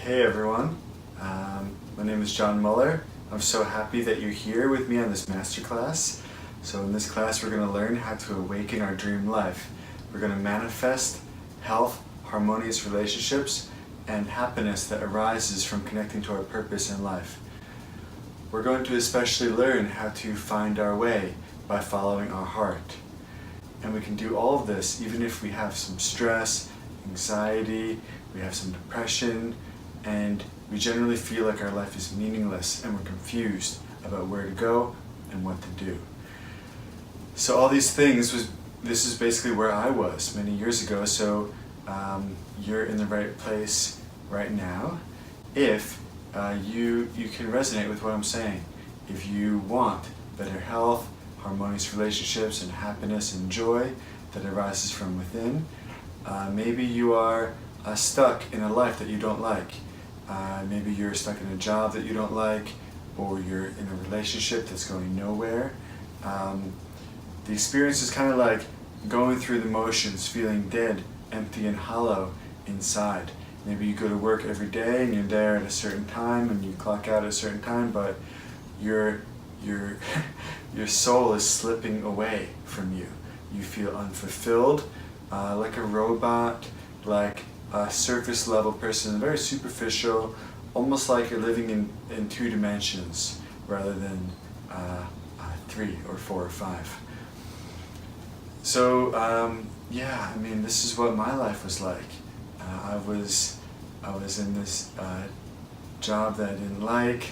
Hey everyone, my name is John Muller. I'm so happy that you're here with me on this masterclass. So in this class we're going to learn how to awaken our dream life. We're going to manifest health, harmonious relationships, and happiness that arises from connecting to our purpose in life. We're going to especially learn how to find our way by following our heart. And we can do all of this even if we have some stress, anxiety, we have some depression, and we generally feel like our life is meaningless and we're confused about where to go and what to do. So all these things, this is basically where I was many years ago, so you're in the right place right now if you can resonate with what I'm saying. If you want better health, harmonious relationships, and happiness and joy that arises from within, maybe you are stuck in a life that you don't like. Maybe you're stuck in a job that you don't like, or you're in a relationship that's going nowhere. The experience is kind of like going through the motions, feeling dead, empty, and hollow inside. Maybe you go to work every day and you're there at a certain time and you clock out at a certain time, but your soul is slipping away from you. You feel unfulfilled, like a robot, like a surface level person, very superficial, almost like you're living in 2 dimensions rather than 3 or 4 or 5. So yeah, I mean, this is what my life was like. I was in this job that I didn't like,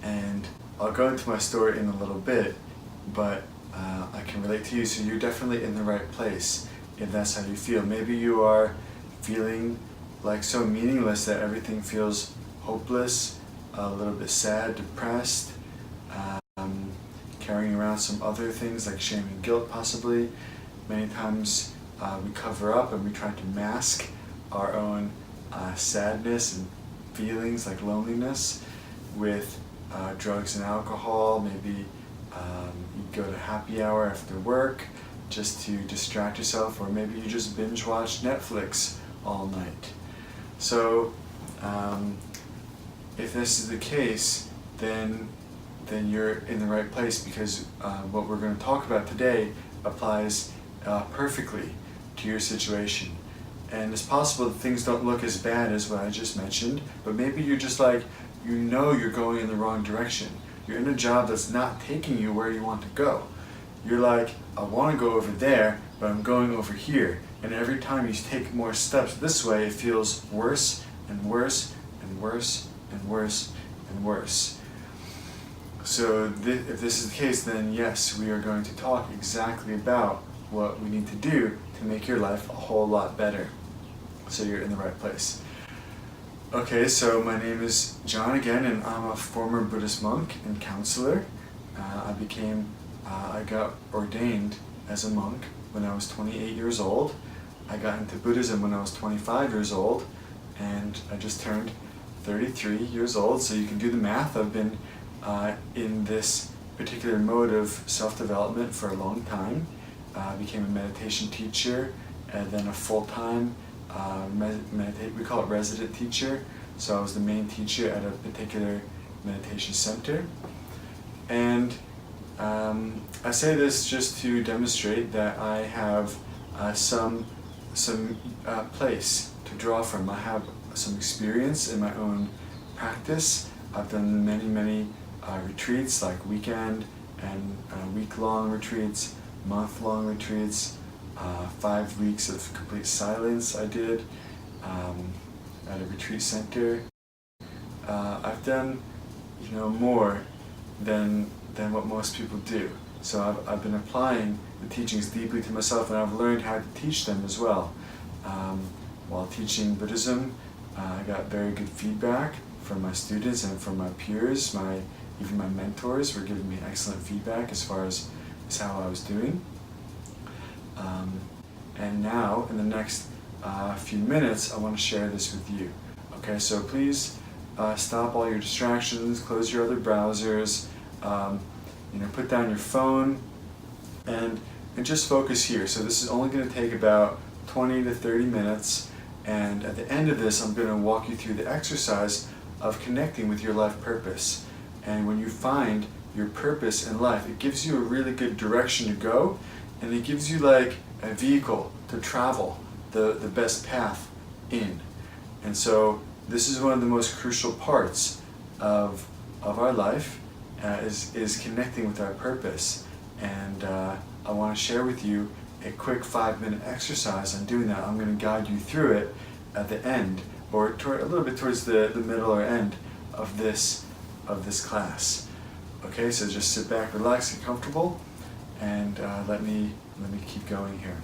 and I'll go into my story in a little bit, but I can relate to you, so you're definitely in the right place if that's how you feel. Maybe you are feeling like so meaningless that everything feels hopeless, a little bit sad, depressed, carrying around some other things like shame and guilt possibly. Many times we cover up and we try to mask our own sadness and feelings like loneliness with drugs and alcohol. Maybe you go to happy hour after work just to distract yourself, or maybe you just binge watch Netflix all night. So if this is the case, then you're in the right place, because what we're going to talk about today applies perfectly to your situation. And it's possible that things don't look as bad as what I just mentioned, but maybe you're just like, you know you're going in the wrong direction. You're in a job that's not taking you where you want to go. You're like, I want to go over there, but I'm going over here. And every time you take more steps this way, it feels worse and worse and worse and worse and worse. So if this is the case, then yes, we are going to talk exactly about what we need to do to make your life a whole lot better, so you're in the right place. Okay, so my name is John again, and I'm a former Buddhist monk and counselor. I got ordained as a monk when I was 28 years old. I got into Buddhism when I was 25 years old, and I just turned 33 years old, so you can do the math. I've been in this particular mode of self-development for a long time. I became a meditation teacher, and then a full-time we call it resident teacher. So I was the main teacher at a particular meditation center. And I say this just to demonstrate that I have some place to draw from. I have some experience in my own practice. I've done many retreats, like weekend and week-long retreats, month-long retreats, 5 weeks of complete silence I did at a retreat center. I've done, more than what most people do. So I've been applying the teachings deeply to myself, and I've learned how to teach them as well. While teaching Buddhism, I got very good feedback from my students and from my peers. Even my mentors were giving me excellent feedback as far as how I was doing. And now, in the next few minutes, I want to share this with you. Okay, so please stop all your distractions, close your other browsers, put down your phone, and just focus here. So this is only going to take about 20 to 30 minutes, And at the end of this, I'm going to walk you through the exercise of connecting with your life purpose. And when you find your purpose in life, it gives you a really good direction to go, and it gives you like a vehicle to travel the best path in. And so this is one of the most crucial parts of our life, is connecting with our purpose. And I want to share with you a quick 5-minute exercise on doing that. I'm going to guide you through it at the end, or a little bit towards the middle or end of this class. Okay, so just sit back, relax, get comfortable, and let me keep going here.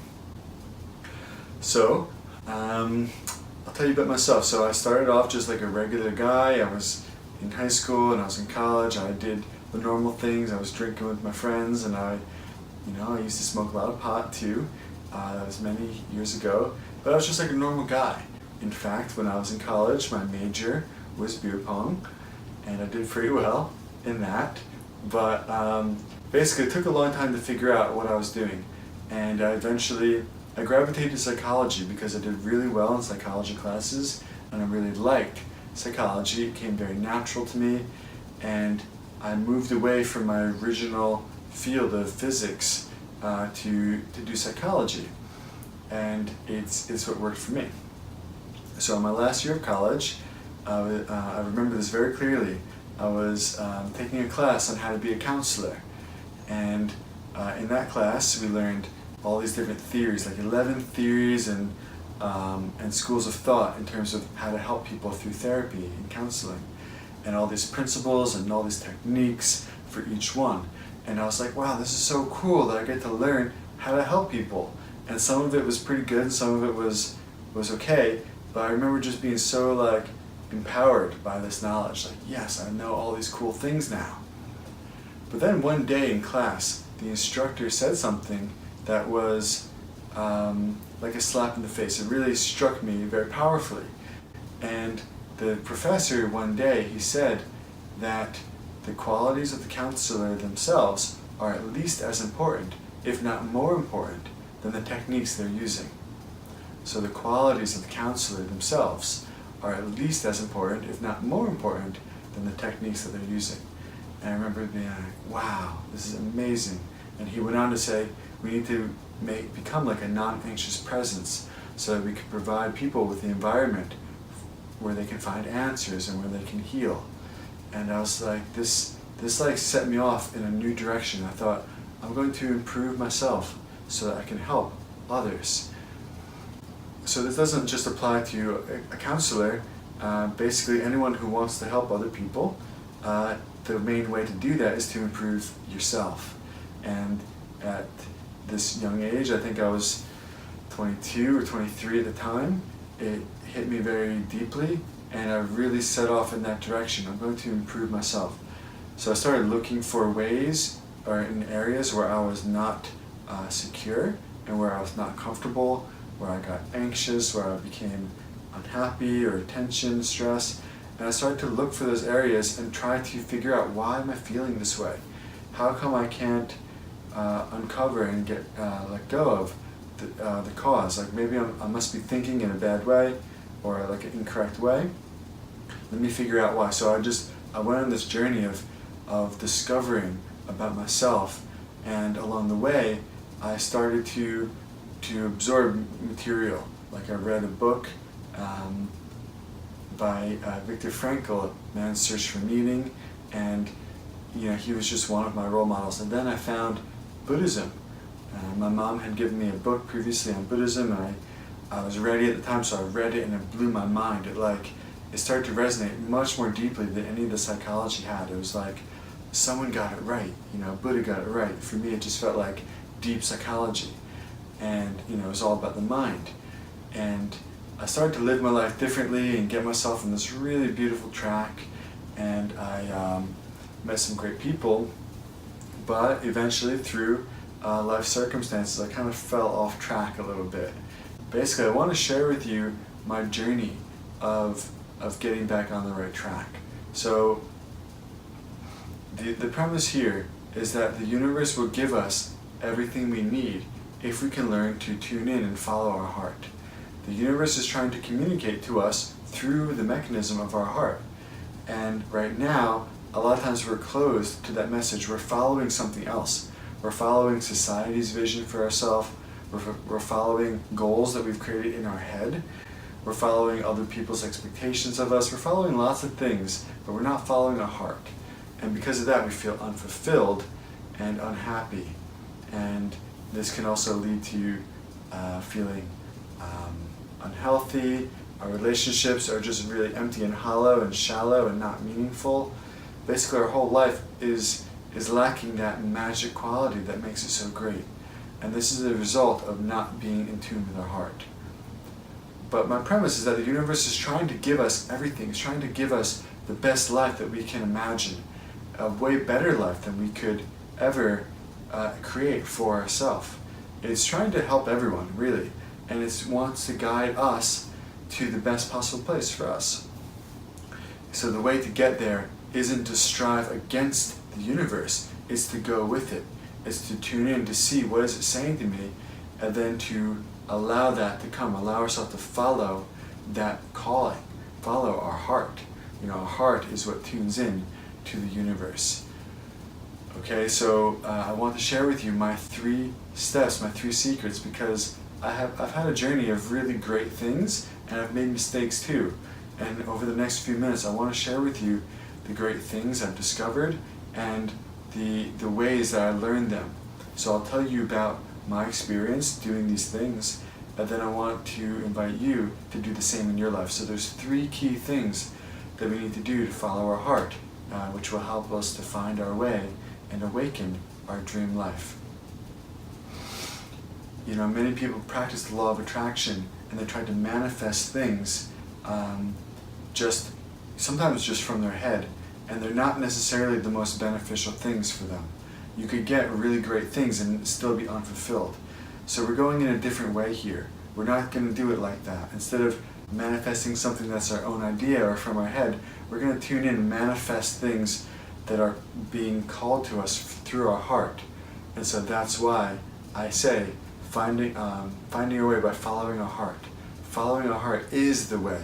So, I'll tell you about myself. So I started off just like a regular guy. I was in high school and I was in college. I did the normal things. I was drinking with my friends, and I used to smoke a lot of pot too. That was many years ago. But I was just like a normal guy. In fact, when I was in college, my major was beer pong, and I did pretty well in that. But basically, it took a long time to figure out what I was doing. And I gravitated to psychology because I did really well in psychology classes, and I really liked psychology. It came very natural to me, and I moved away from my original field of physics to do psychology, and it's what worked for me. So in my last year of college, I remember this very clearly. I was taking a class on how to be a counselor, and in that class we learned all these different theories, like 11 theories and schools of thought in terms of how to help people through therapy and counseling, and all these principles and all these techniques for each one. And I was like, wow, this is so cool that I get to learn how to help people. And some of it was pretty good, some of it was okay, but I remember just being so like empowered by this knowledge, like, yes, I know all these cool things now. But then one day in class, the instructor said something that was like a slap in the face. It really struck me very powerfully. And the professor one day, he said that the qualities of the counselor themselves are at least as important, if not more important, than the techniques they're using. So the qualities of the counselor themselves are at least as important, if not more important, than the techniques that they're using. And I remember being like, wow, this is amazing. And he went on to say, we need to become like a non-anxious presence so that we can provide people with the environment where they can find answers and where they can heal. And I was like, this like set me off in a new direction. I thought, I'm going to improve myself so that I can help others. So this doesn't just apply to a counselor. Basically anyone who wants to help other people, the main way to do that is to improve yourself. And at this young age, I think I was 22 or 23 at the time, it hit me very deeply, and I really set off in that direction. I'm going to improve myself. So I started looking for ways or in areas where I was not secure and where I was not comfortable, where I got anxious, where I became unhappy or tension, stress. And I started to look for those areas and try to figure out, why am I feeling this way? How come I can't uncover and get let go of the cause? Like maybe I must be thinking in a bad way or like an incorrect way. Let me figure out why. So I went on this journey of discovering about myself, and along the way I started to absorb material. Like I read a book by Viktor Frankl, Man's Search for Meaning, and he was just one of my role models. And then I found Buddhism. My mom had given me a book previously on Buddhism, and I was ready at the time, so I read it and it blew my mind. It started to resonate much more deeply than any of the psychology had. It was like, someone got it right, Buddha got it right. For me, it just felt like deep psychology, and it was all about the mind. And I started to live my life differently and get myself on this really beautiful track, and I met some great people, but eventually through life circumstances I kind of fell off track a little bit. Basically, I want to share with you my journey of getting back on the right track. So the premise here is that the universe will give us everything we need if we can learn to tune in and follow our heart. The universe is trying to communicate to us through the mechanism of our heart. And right now, a lot of times we're closed to that message. We're following something else. We're following society's vision for ourselves. We're following goals that we've created in our head. We're following other people's expectations of us. We're following lots of things, but we're not following our heart. And because of that, we feel unfulfilled and unhappy. And this can also lead to feeling unhealthy. Our relationships are just really empty and hollow and shallow and not meaningful. Basically, our whole life is lacking that magic quality that makes it so great. And this is a result of not being in tune with our heart. But my premise is that the universe is trying to give us everything. It's trying to give us the best life that we can imagine, a way better life than we could ever create for ourselves. It's trying to help everyone, really, and it wants to guide us to the best possible place for us. So the way to get there isn't to strive against the universe, it's to go with it. It's to tune in to see what is it saying to me, and then to allow that to come, allow ourselves to follow that calling, follow our heart. Our heart is what tunes in to the universe. Okay, so I want to share with you my 3 steps, my 3 secrets, because I've had a journey of really great things, and I've made mistakes too. And over the next few minutes, I want to share with you the great things I've discovered and the ways that I learned them. So I'll tell you about my experience doing these things, and then I want to invite you to do the same in your life. So there's 3 key things that we need to do to follow our heart, which will help us to find our way and awaken our dream life. Many people practice the law of attraction, and they try to manifest things sometimes just from their head, and they're not necessarily the most beneficial things for them. You could get really great things and still be unfulfilled. So we're going in a different way here. We're not going to do it like that. Instead of manifesting something that's our own idea or from our head, we're going to tune in and manifest things that are being called to us through our heart. And so that's why I say finding your way by following our heart. Following our heart is the way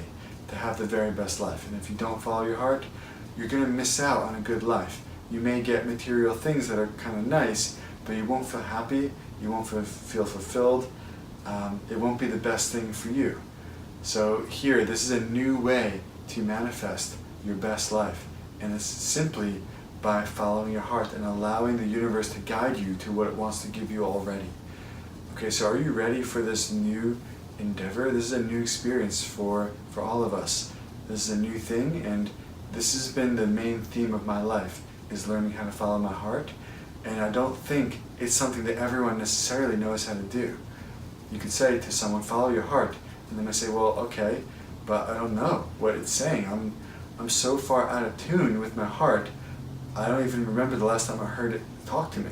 to have the very best life. And if you don't follow your heart, you're going to miss out on a good life. You may get material things that are kind of nice, but you won't feel happy, you won't feel fulfilled. It won't be the best thing for you. So here, this is a new way to manifest your best life. And it's simply by following your heart and allowing the universe to guide you to what it wants to give you already. Okay, so are you ready for this new endeavor? This is a new experience for all of us. This is a new thing, and this has been the main theme of my life, is learning how to follow my heart. And I don't think it's something that everyone necessarily knows how to do. You could say to someone, follow your heart, and they might say, well, okay, but I don't know what it's saying. I'm so far out of tune with my heart, I don't even remember the last time I heard it talk to me.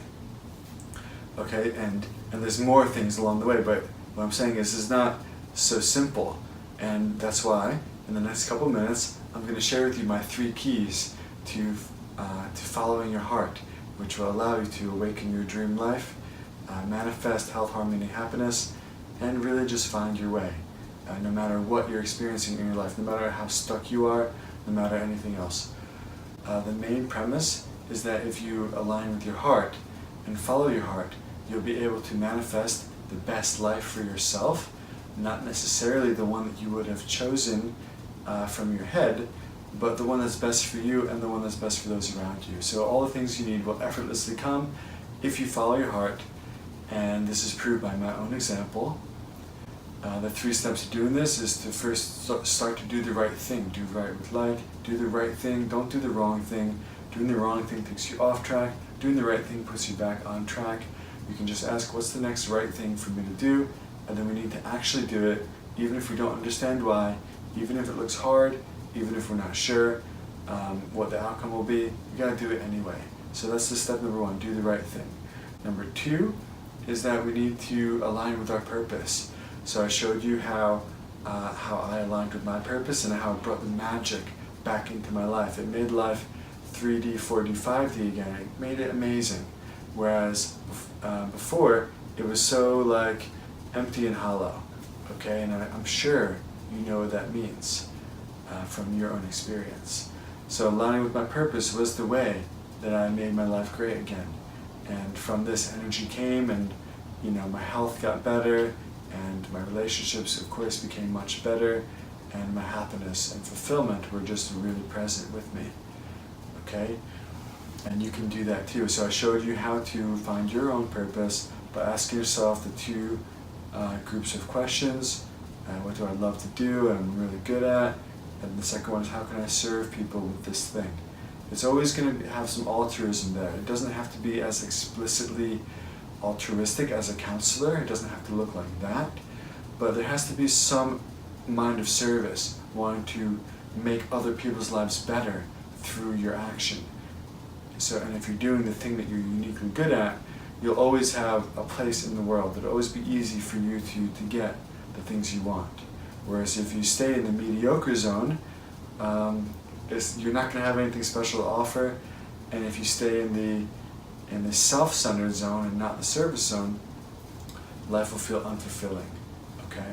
Okay, and there's more things along the way, but what I'm saying is it's not so simple. And that's why, in the next couple minutes, I'm going to share with you my 3 keys to following your heart, which will allow you to awaken your dream life, manifest health, harmony, and happiness, and really just find your way, no matter what you're experiencing in your life, no matter how stuck you are, no matter anything else. The main premise is that if you align with your heart and follow your heart, you'll be able to manifest the best life for yourself, not necessarily the one that you would have chosen from your head, but the one that's best for you and the one that's best for those around you. So all the things you need will effortlessly come if you follow your heart, and this is proved by my own example. The 3 steps to doing this is to first start to do the right thing. Do right with light, do the right thing, don't do the wrong thing. Doing the wrong thing takes you off track, doing the right thing puts you back on track. You can just ask, what's the next right thing for me to do? And then we need to actually do it, even if we don't understand why, even if it looks hard, even if we're not sure what the outcome will be, you gotta do it anyway. So that's the step number 1, do the right thing. Number 2 is that we need to align with our purpose. So I showed you how I aligned with my purpose and how it brought the magic back into my life. It made life 3D, 4D, 5D again. It made it amazing. Whereas before, it was so empty and hollow. Okay, and I'm sure you know what that means from your own experience. So aligning with my purpose was the way that I made my life great again. And from this, energy came, and my health got better, and my relationships, of course, became much better, and my happiness and fulfillment were just really present with me. Okay? And you can do that too. So I showed you how to find your own purpose by asking yourself the two groups of questions. What do I love to do and I'm really good at? And the second one is, how can I serve people with this thing? It's always going to have some altruism there. It doesn't have to be as explicitly altruistic as a counselor. It doesn't have to look like that. But there has to be some mind of service, wanting to make other people's lives better through your action. So, and if you're doing the thing that you're uniquely good at, you'll always have a place in the world. It'll always be easy for you to get the things you want. Whereas if you stay in the mediocre zone, you're not going to have anything special to offer. And if you stay in the self-centered zone and not the service zone, life will feel unfulfilling. Okay?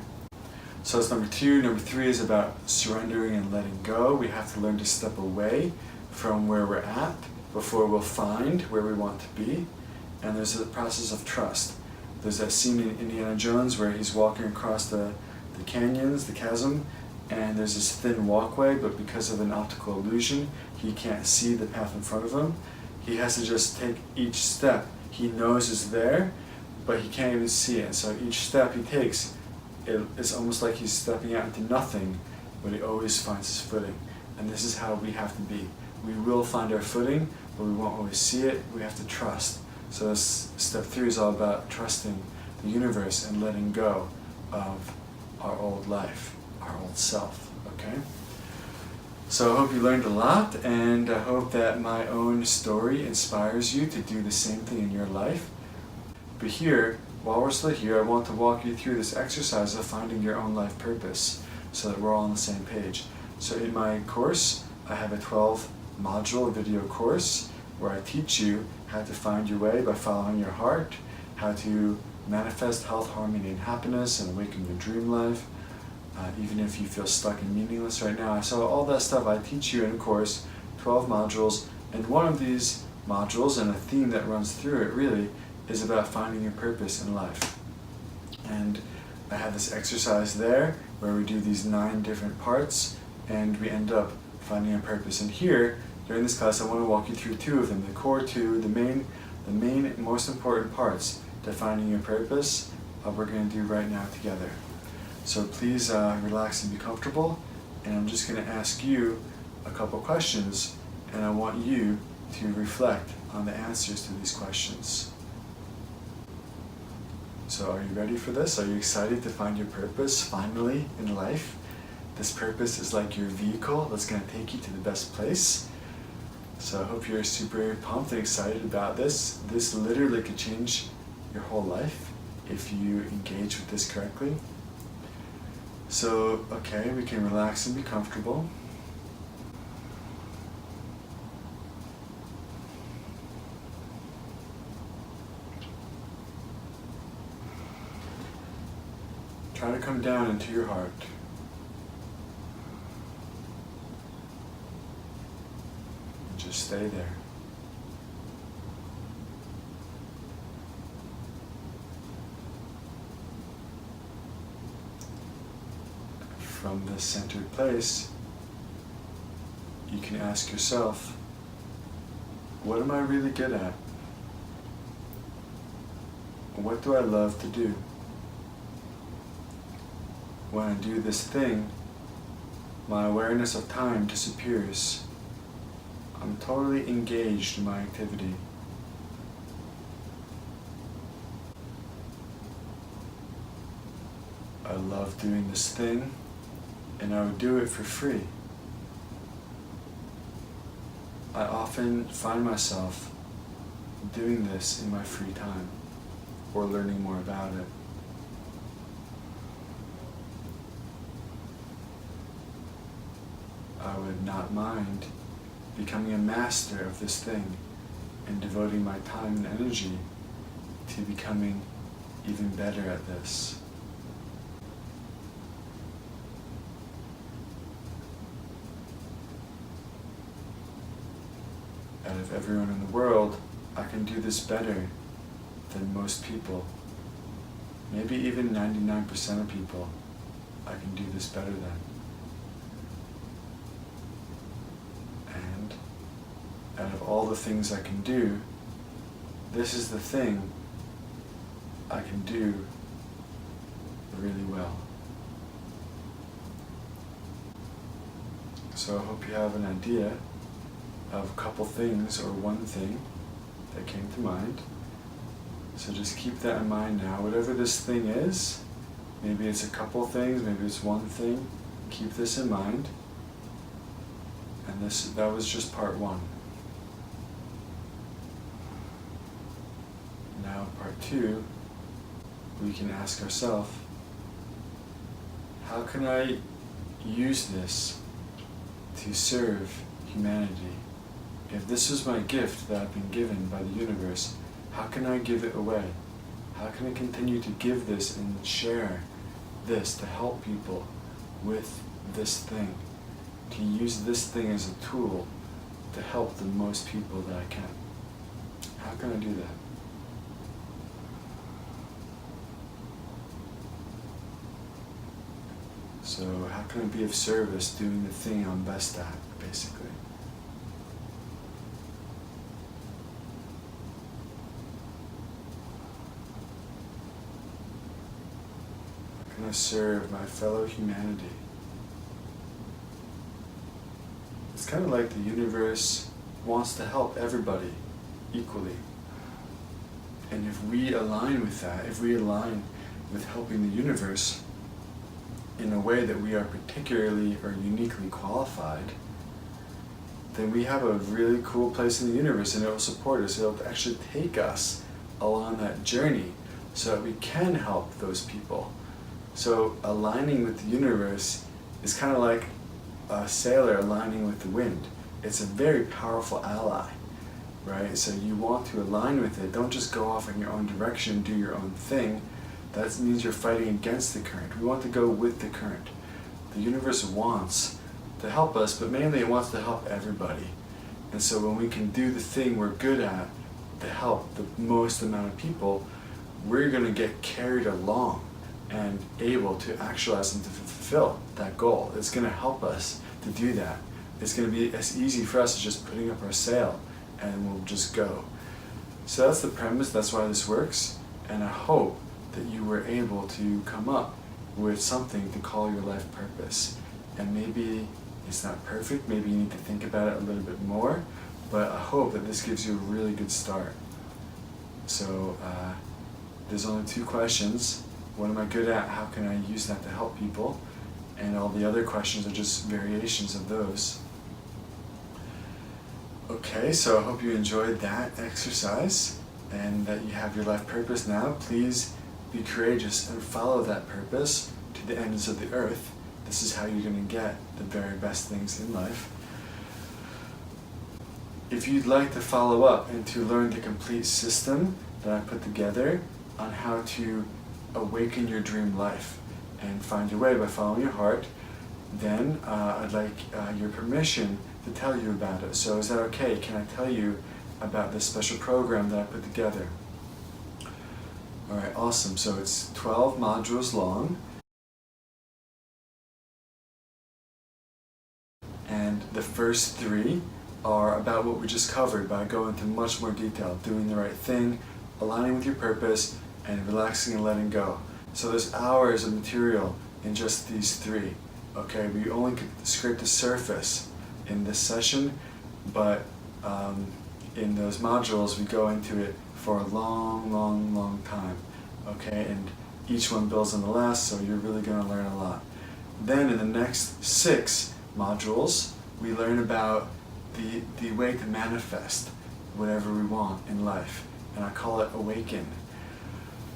So that's number 2. Number 3 is about surrendering and letting go. We have to learn to step away from where we're at before we'll find where we want to be. And there's a process of trust. There's that scene in Indiana Jones where he's walking across the canyons, the chasm, and there's this thin walkway, but because of an optical illusion, he can't see the path in front of him. He has to just take each step he knows is there, but he can't even see it. So each step he takes, it's almost like he's stepping out into nothing, but he always finds his footing. And this is how we have to be. We will find our footing, but we won't always see it. We have to trust. So this, step 3 is all about trusting the universe and letting go of our old life, our old self, okay? So I hope you learned a lot, and I hope that my own story inspires you to do the same thing in your life. But here, while we're still here, I want to walk you through this exercise of finding your own life purpose so that we're all on the same page. So in my course, I have a 12-module video course where I teach you how to find your way by following your heart, how to manifest health, harmony, and happiness, and awaken your dream life, even if you feel stuck and meaningless right now. So all that stuff I teach you in a course, 12 modules, and one of these modules, and a theme that runs through it really, is about finding your purpose in life. And I have this exercise there where we do these 9 different parts, and we end up finding a purpose. And here, during this class, I want to walk you through 2 of them, the core 2, the main most important parts to finding your purpose, we're going to do right now together. So please relax and be comfortable, and I'm just going to ask you a couple questions, and I want you to reflect on the answers to these questions. So are you ready for this? Are you excited to find your purpose finally in life? This purpose is like your vehicle that's going to take you to the best place. So I hope you're super pumped and excited about this. This literally could change your whole life if you engage with this correctly. So, okay, we can relax and be comfortable. Try to come down into your heart. And just stay there. From this centered place, you can ask yourself, what am I really good at? What do I love to do? When I do this thing, my awareness of time disappears. I'm totally engaged in my activity. I love doing this thing, and I would do it for free. I often find myself doing this in my free time or learning more about it. I would not mind becoming a master of this thing and devoting my time and energy to becoming even better at this. of everyone in the world, I can do this better than most people. Maybe even 99% of people, I can do this better than. And out of all the things I can do, this is the thing I can do really well. So I hope you have an idea of a couple things or one thing that came to mind. So just keep that in mind now. Whatever this thing is, maybe it's a couple things, maybe it's one thing, keep this in mind. And that was just part one. Now part two, we can ask ourselves, how can I use this to serve humanity? If this is my gift that I've been given by the universe, how can I give it away? How can I continue to give this and share this to help people with this thing? To use this thing as a tool to help the most people that I can. How can I do that? So how can I be of service doing the thing I'm best at, basically? How can I serve my fellow humanity? It's kind of like the universe wants to help everybody equally. And if we align with that, if we align with helping the universe in a way that we are particularly or uniquely qualified, then we have a really cool place in the universe, and it will support us. It'll actually take us along that journey so that we can help those people. So aligning with the universe is kind of like a sailor aligning with the wind. It's a very powerful ally, right? So you want to align with it. Don't just go off in your own direction, do your own thing. That means you're fighting against the current. We want to go with the current. The universe wants to help us, but mainly it wants to help everybody. And so when we can do the thing we're good at to help the most amount of people, we're going to get carried along and able to actualize and to fulfill that goal. It's going to help us to do that. It's going to be as easy for us as just putting up our sail and we'll just go. So that's the premise, that's why this works, and I hope that you were able to come up with something to call your life purpose. And maybe it's not perfect, maybe you need to think about it a little bit more, but I hope that this gives you a really good start. So there's only two questions. What am I good at? How can I use that to help people? And all the other questions are just variations of those. Okay, so I hope you enjoyed that exercise and that you have your life purpose now. Please be courageous and follow that purpose to the ends of the earth. This is how you're going to get the very best things in life. If you'd like to follow up and to learn the complete system that I put together on how to awaken your dream life and find your way by following your heart, then I'd like your permission to tell you about it. So is that okay? Can I tell you about this special program that I put together? Alright, awesome. So it's 12 modules long. And the first 3 are about what we just covered, but I go into much more detail. Doing the right thing, aligning with your purpose, and relaxing and letting go. So there's hours of material in just these 3. Okay, we only could scrape the surface in this session, but in those modules we go into it for a long time. Okay, and each one builds on the last, so you're really going to learn a lot. Then in the next 6 modules, we learn about the way to manifest whatever we want in life, and I call it Awaken.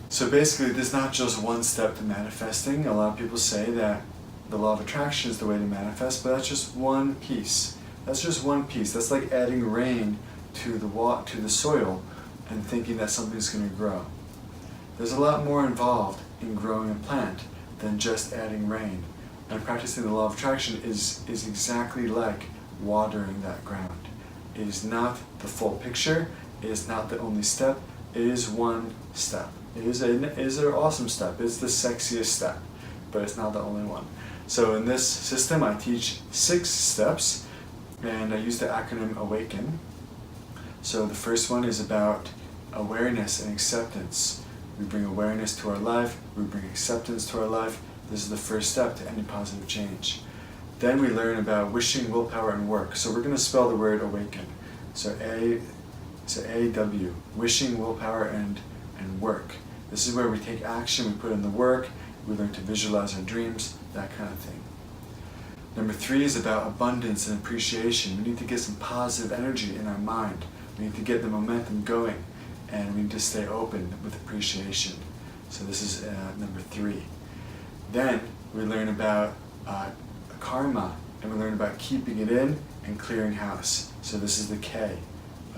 So basically, there's not just one step to manifesting. A lot of people say that the law of attraction is the way to manifest, but that's just one piece. That's just one piece. That's like adding rain to the soil and thinking that something's going to grow. There's a lot more involved in growing a plant than just adding rain. And practicing the law of attraction is exactly like watering that ground. It is not the full picture. It is not the only step. It is one step. It is an awesome step. It's the sexiest step, but it's not the only one. So in this system, I teach 6 steps, and I use the acronym Awaken. So the first one is about awareness and acceptance. We bring awareness to our life. We bring acceptance to our life. This is the first step to any positive change. Then we learn about wishing, willpower, and work. So we're going to spell the word awaken. So A-W, wishing, willpower, and work. This is where we take action, we put in the work, we learn to visualize our dreams, that kind of thing. Number 3 is about abundance and appreciation. We need to get some positive energy in our mind. We need to get the momentum going, and we need to stay open with appreciation. So this is number 3. Then we learn about karma, and we learn about keeping it in and clearing house. So this is the K,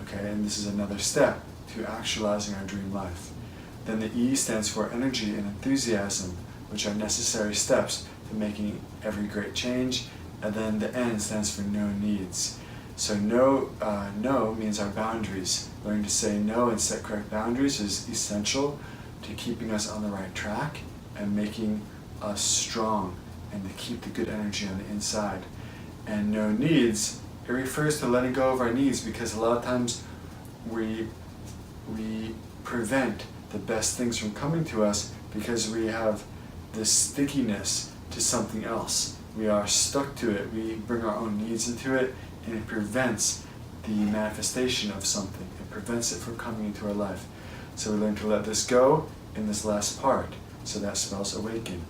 okay, and this is another step to actualizing our dream life. Then the E stands for energy and enthusiasm, which are necessary steps to making every great change. And then the N stands for no needs. So no means our boundaries. Learning to say no and set correct boundaries is essential to keeping us on the right track and making us strong and to keep the good energy on the inside. And no needs, it refers to letting go of our needs, because a lot of times we prevent the best things from coming to us because we have this stickiness to something else. We are stuck to it. We bring our own needs into it, and it prevents the manifestation of something. It prevents it from coming into our life. So we learn to let this go in this last part. So that spells awaken.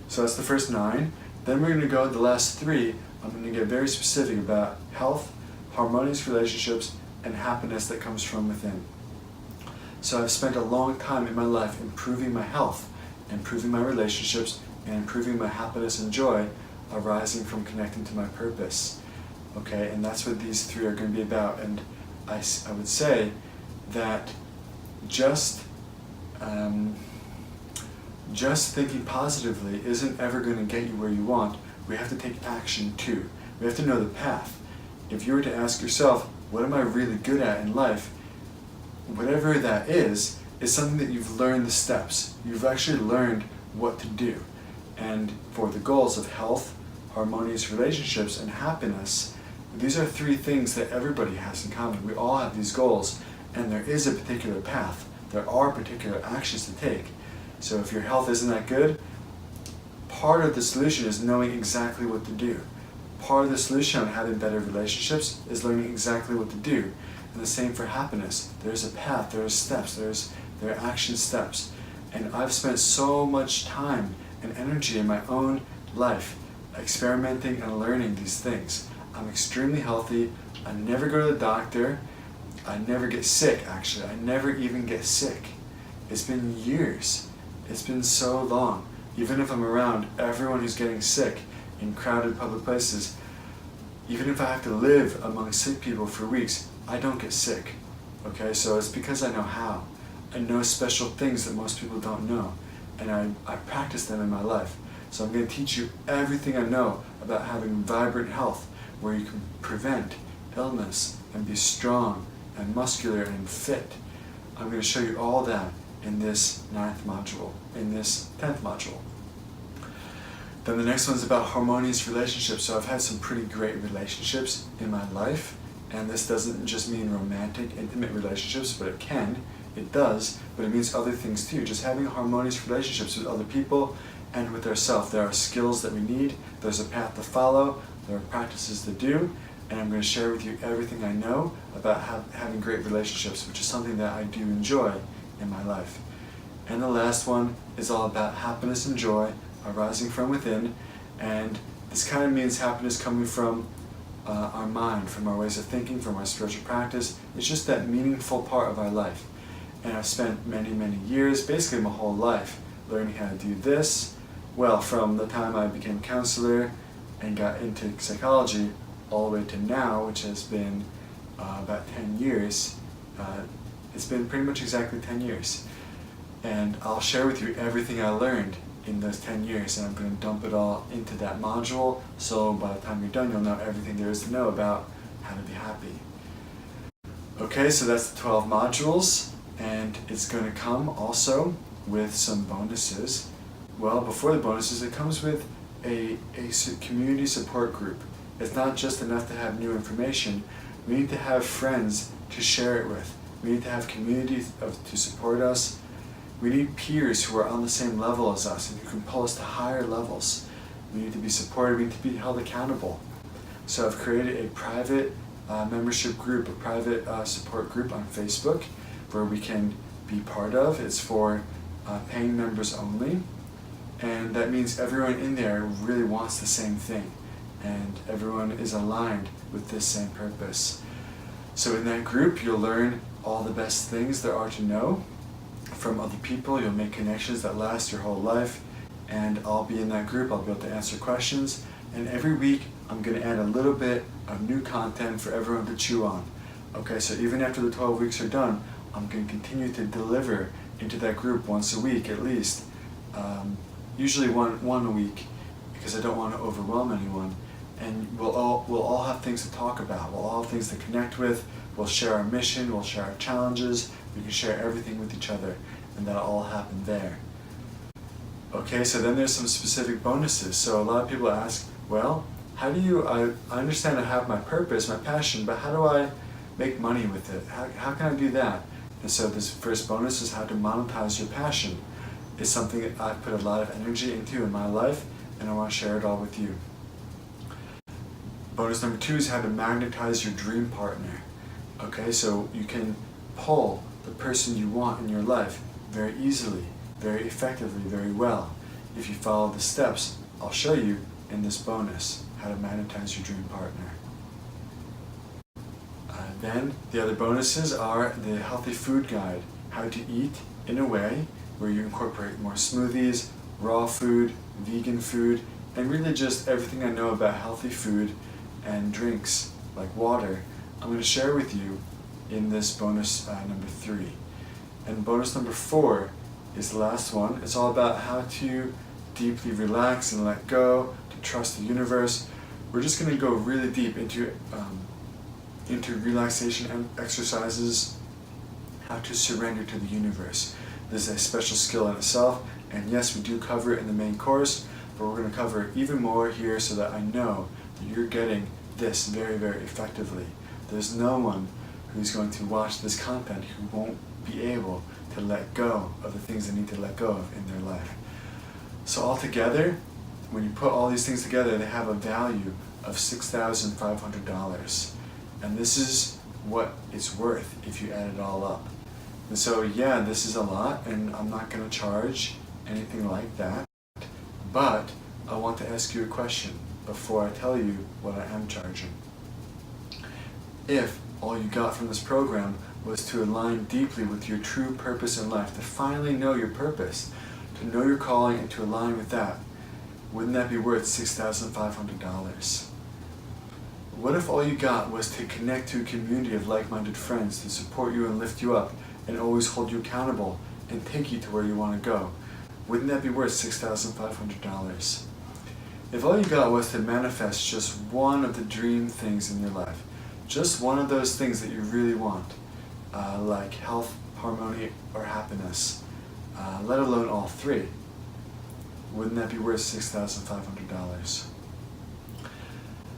So that's the first 9. Then we're going to go the last 3. I'm going to get very specific about health, harmonious relationships, and happiness that comes from within. So I've spent a long time in my life improving my health, improving my relationships, and improving my happiness and joy arising from connecting to my purpose. Okay, and that's what these 3 are going to be about. And I would say that just thinking positively isn't ever going to get you where you want. We have to take action too. We have to know the path. If you were to ask yourself, what am I really good at in life? Whatever that is something that you've learned the steps. You've actually learned what to do. And for the goals of health, harmonious relationships, and happiness, these are 3 things that everybody has in common. We all have these goals, and there is a particular path. There are particular actions to take. So if your health isn't that good, part of the solution is knowing exactly what to do. Part of the solution on having better relationships is learning exactly what to do. And the same for happiness. There's a path, there are steps, there are action steps. And I've spent so much time and energy in my own life experimenting and learning these things. I'm extremely healthy. I never go to the doctor. I never get sick, actually. I never even get sick. It's been years. It's been so long. Even if I'm around everyone who's getting sick in crowded public places, even if I have to live among sick people for weeks, I don't get sick. Okay, so it's because I know how. I know special things that most people don't know, and I practice them in my life. So I'm going to teach you everything I know about having vibrant health, where you can prevent illness and be strong and muscular and fit. I'm going to show you all that in this 9th module, in this 10th module. Then the next one's about harmonious relationships. So I've had some pretty great relationships in my life, and this doesn't just mean romantic, intimate relationships, but it does, but it means other things too. Just having harmonious relationships with other people and with ourselves. There are skills that we need, there's a path to follow, there are practices to do, and I'm going to share with you everything I know about having great relationships, which is something that I do enjoy in my life. And the last one is all about happiness and joy arising from within, and this kind of means happiness coming from our mind, from our ways of thinking, from our spiritual practice. It's just that meaningful part of our life. And I've spent many, many years, basically my whole life, learning how to do this. Well, from the time I became a counselor and got into psychology all the way to now, which has been about 10 years. It's been pretty much exactly 10 years. And I'll share with you everything I learned in those 10 years, and I'm going to dump it all into that module, so by the time you're done, you'll know everything there is to know about how to be happy. Okay, so that's the 12 modules, and it's going to come also with some bonuses. Well, before the bonuses, it comes with a community support group. It's not just enough to have new information. We need to have friends to share it with. We need to have community to support us. We need peers who are on the same level as us and who can pull us to higher levels. We need to be supported. We need to be held accountable. So I've created a private membership group, a private support group on Facebook where we can be part of. It's for paying members only. And that means everyone in there really wants the same thing. And everyone is aligned with this same purpose. So in that group, you'll learn all the best things there are to know from other people. You'll make connections that last your whole life. And I'll be in that group. I'll be able to answer questions. And every week, I'm going to add a little bit of new content for everyone to chew on. Okay, so even after the 12 weeks are done, I'm going to continue to deliver into that group once a week at least. Usually one a week, because I don't want to overwhelm anyone. And we'll all have things to talk about. We'll all have things to connect with. We'll share our mission. We'll share our challenges. We can share everything with each other, and that'll all happen there. Okay, so then there's some specific bonuses. So a lot of people ask, well, how do you, I understand I have my purpose, my passion, but how do I make money with it? How can I do that? And so this first bonus is how to monetize your passion. It's something that I've put a lot of energy into in my life, and I want to share it all with you. Bonus number 2 is how to magnetize your dream partner. Okay, so you can pull the person you want in your life very easily, very effectively, very well. If you follow the steps I'll show you in this bonus, how to magnetize your dream partner. Then the other bonuses are the healthy food guide, how to eat in a way where you incorporate more smoothies, raw food, vegan food, and really just everything I know about healthy food and drinks like water, I'm going to share with you in this bonus number 3. And bonus number 4 is the last one. It's all about how to deeply relax and let go, to trust the universe. We're just going to go really deep into relaxation exercises, how to surrender to the universe. This is a special skill in itself, and yes, we do cover it in the main course, but we're going to cover it even more here so that I know that you're getting this very, very effectively. There's no one who's going to watch this content who won't be able to let go of the things they need to let go of in their life. So altogether, when you put all these things together, they have a value of $6,500. And this is what it's worth if you add it all up. And so yeah, this is a lot, and I'm not going to charge anything like that. But I want to ask you a question before I tell you what I am charging. If all you got from this program was to align deeply with your true purpose in life, to finally know your purpose, to know your calling and to align with that, wouldn't that be worth $6,500? What if all you got was to connect to a community of like-minded friends to support you and lift you up and always hold you accountable and take you to where you want to go? Wouldn't that be worth $6,500? If all you got was to manifest just one of the dream things in your life, just one of those things that you really want, like health, harmony, or happiness, let alone all three, wouldn't that be worth $6,500?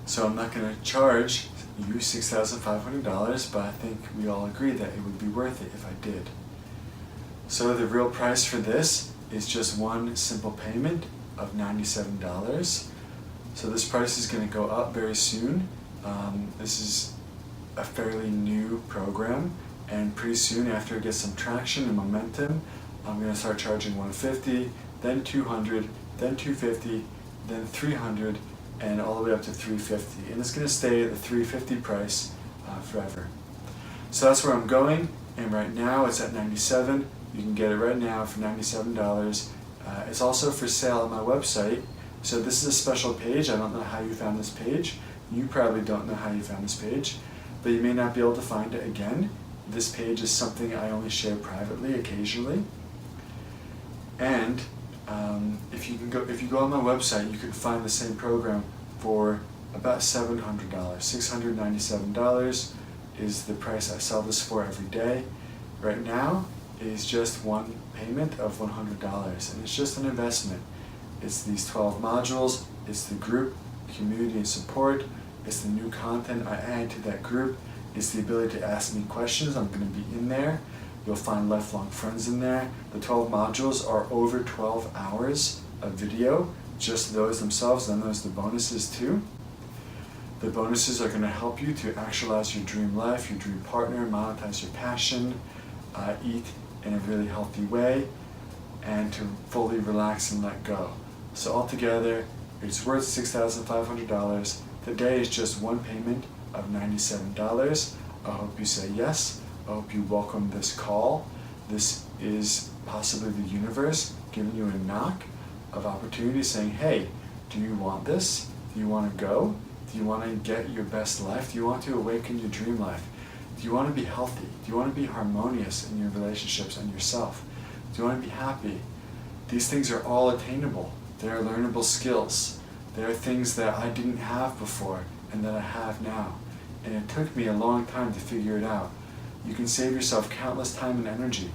So I'm not going to charge you $6,500, but I think we all agree that it would be worth it if I did. So the real price for this is just one simple payment of $97. So this price is going to go up very soon. This is a fairly new program, and pretty soon after it gets some traction and momentum, I'm going to start charging $150, then $200, then $250, then $300, and all the way up to $350. And it's going to stay at the $350 price forever. So that's where I'm going, and right now it's at $97. You can get it right now for $97. It's also for sale on my website. So this is a special page. I don't know how you found this page. You probably don't know how you found this page, but you may not be able to find it again. This page is something I only share privately occasionally. And if you go on my website, you can find the same program for about $700, $697, is the price I sell this for every day. Right now is just one payment of $100, and it's just an investment. It's these 12 modules, it's the group, community and support, it's the new content I add to that group, it's the ability to ask me questions. I'm going to be in there. You'll find lifelong friends in there. The 12 modules are over 12 hours of video, just those themselves, and there's the bonuses too. The bonuses are going to help you to actualize your dream life, your dream partner, monetize your passion, eat in a really healthy way, and to fully relax and let go. So altogether, it's worth $6,500. Today is just one payment of $97. I hope you say yes. I hope you welcome this call. This is possibly the universe giving you a knock of opportunity, saying, hey, do you want this? Do you want to go? Do you want to get your best life? Do you want to awaken your dream life? Do you want to be healthy? Do you want to be harmonious in your relationships and yourself? Do you want to be happy? These things are all attainable. They are learnable skills. They are things that I didn't have before and that I have now. And it took me a long time to figure it out. You can save yourself countless time and energy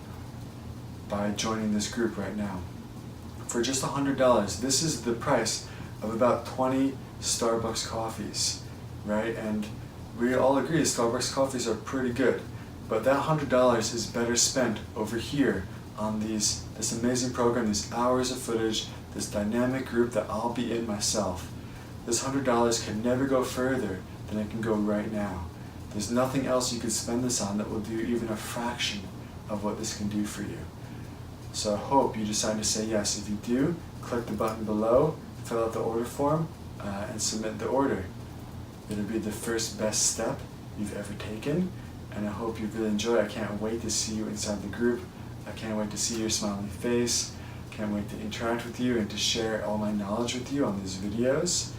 by joining this group right now. For just $100, this is the price of about 20 Starbucks coffees, right? And we all agree Starbucks coffees are pretty good, but that $100 is better spent over here on this amazing program, these hours of footage, this dynamic group that I'll be in myself. This $100 can never go further than it can go right now. There's nothing else you could spend this on that will do even a fraction of what this can do for you. So I hope you decide to say yes. If you do, click the button below, fill out the order form, and submit the order. It'll be the first best step you've ever taken, and I hope you really enjoy it. I can't wait to see you inside the group. I can't wait to see your smiling face. Can't wait to interact with you and to share all my knowledge with you on these videos.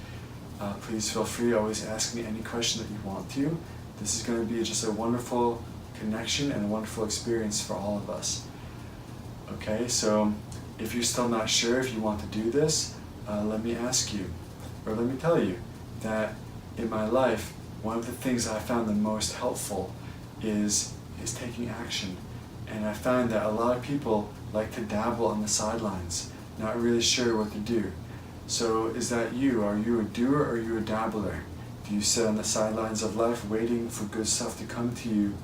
Please feel free to always ask me any question that you want to. This is going to be just a wonderful connection and a wonderful experience for all of us. Okay, so if you're still not sure if you want to do this, let me ask you, or let me tell you, that in my life, one of the things I found the most helpful is taking action. And I find that a lot of people like to dabble on the sidelines, not really sure what to do. So is that you? Are you a doer or are you a dabbler? Do you sit on the sidelines of life waiting for good stuff to come to you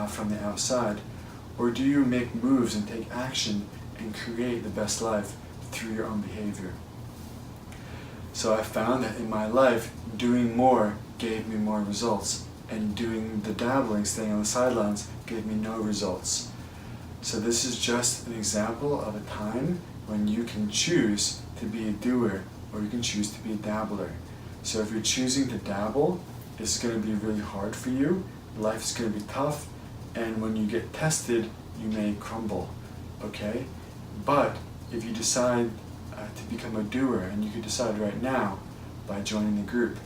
from the outside? Or do you make moves and take action and create the best life through your own behavior? So I found that in my life, doing more gave me more results, and doing the dabbling, staying on the sidelines, gave me no results. So this is just an example of a time when you can choose to be a doer or you can choose to be a dabbler. So if you're choosing to dabble, it's going to be really hard for you. Life is going to be tough, and when you get tested, you may crumble, okay? But if you decide to become a doer, and you can decide right now by joining the group,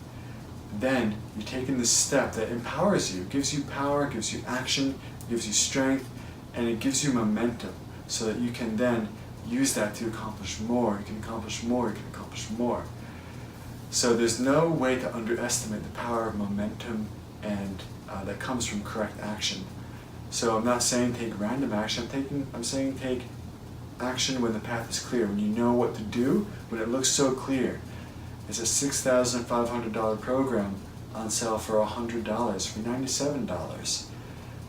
then you're taking this step that empowers you, gives you power, gives you action, gives you strength, and it gives you momentum so that you can then use that to accomplish more. You can accomplish more, you can accomplish more. So there's no way to underestimate the power of momentum and that comes from correct action. So I'm not saying take random action, I'm saying take action when the path is clear, when you know what to do, when it looks so clear. It's a $6,500 program on sale for $100, for $97.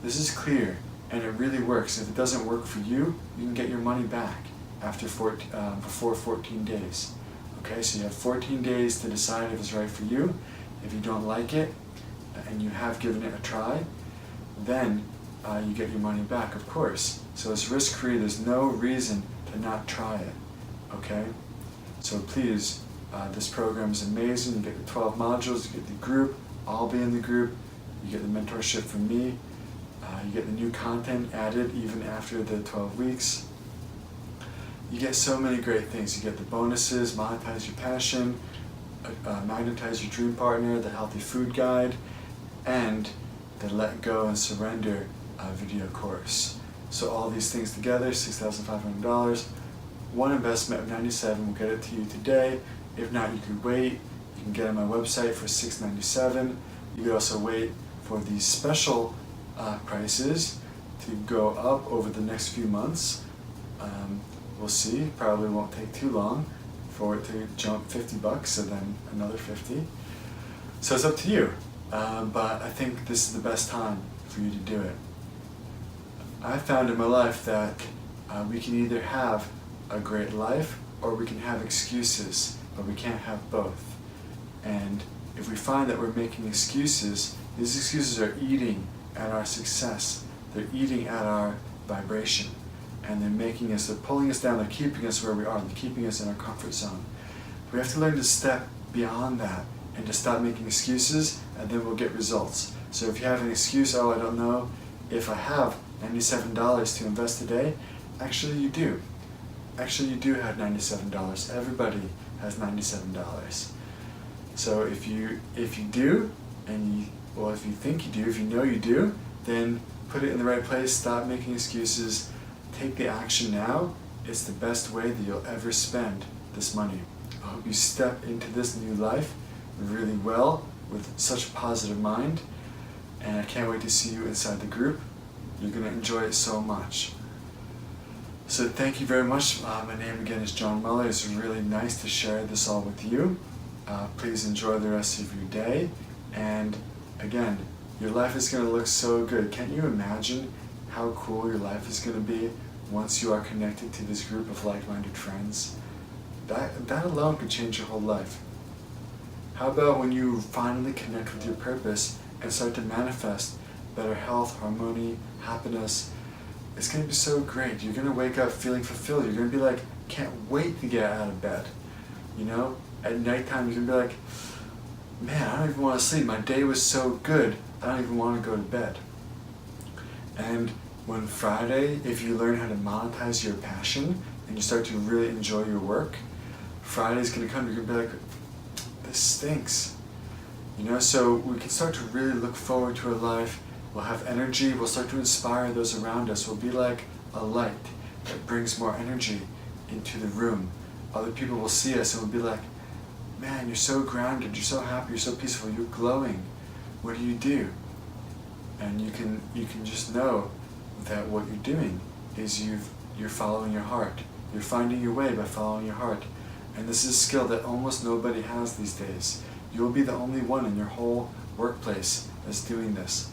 This is clear, and it really works. If it doesn't work for you, you can get your money back after before 14 days. Okay, so you have 14 days to decide if it's right for you. If you don't like it, and you have given it a try, then you get your money back, of course. So it's risk-free. There's no reason to not try it, okay? So please, this program is amazing. You get the 12 modules, you get the group, I'll be in the group, you get the mentorship from me, you get the new content added even after the 12 weeks. You get so many great things. You get the bonuses, monetize your passion, magnetize your dream partner, the healthy food guide, and the let go and surrender video course. So all these things together, $6,500. One investment of $97 will get it to you today. If not, you could wait. You can get on my website for $697. You could also wait for these special prices to go up over the next few months. We'll see, probably won't take too long for it to jump $50, so then another 50. So it's up to you, but I think this is the best time for you to do it. I found in my life that we can either have a great life or we can have excuses, but we can't have both. And if we find that we're making excuses, these excuses are eating at our success. They're eating at our vibration. And they're pulling us down, they're keeping us where we are, they're keeping us in our comfort zone. We have to learn to step beyond that and to stop making excuses, and then we'll get results. So if you have an excuse, oh, I don't know if I have $97 to invest today, actually you do. Actually you do have $97. Everybody has $97. So if you do, if you think you do, if you know you do, then put it in the right place, stop making excuses, take the action now. It's the best way that you'll ever spend this money. I hope you step into this new life really well with such a positive mind, and I can't wait to see you inside the group. You're going to enjoy it so much. So thank you very much. My name again is John Muller. It's really nice to share this all with you. Please enjoy the rest of your day, and again, your life is going to look so good. Can't you imagine how cool your life is going to be once you are connected to this group of like-minded friends? That alone could change your whole life. How about when you finally connect with your purpose and start to manifest better health, harmony, happiness? It's going to be so great. You're going to wake up feeling fulfilled. You're going to be like, can't wait to get out of bed. You know, at nighttime you're going to be like, man, I don't even want to sleep. My day was so good, I don't even want to go to bed. And when Friday, if you learn how to monetize your passion and you start to really enjoy your work, Friday's going to come, you're going to be like, this stinks. You know, so we can start to really look forward to our life. We'll have energy, we'll start to inspire those around us. We'll be like a light that brings more energy into the room. Other people will see us and will be like, man, you're so grounded, you're so happy, you're so peaceful, you're glowing. What do you do? And you can just know that what you're doing is you're following your heart. You're finding your way by following your heart. And this is a skill that almost nobody has these days. You'll be the only one in your whole workplace that's doing this.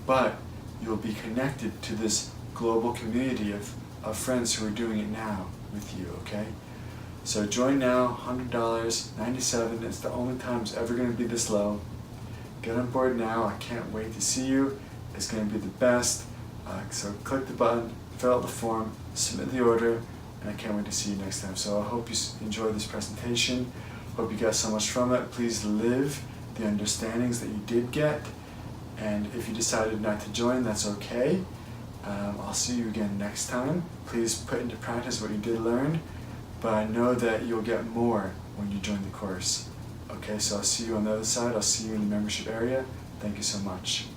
But you'll be connected to this global community of friends who are doing it now with you, okay? So join now, $100, $97, it's the only time it's ever going to be this low. Get on board now, I can't wait to see you. It's going to be the best. So click the button, fill out the form, submit the order, and I can't wait to see you next time. So I hope you enjoyed this presentation. Hope you got so much from it. Please live the understandings that you did get. And if you decided not to join, that's okay. I'll see you again next time. Please put into practice what you did learn, but I know that you'll get more when you join the course. Okay, so I'll see you on the other side. I'll see you in the membership area. Thank you so much.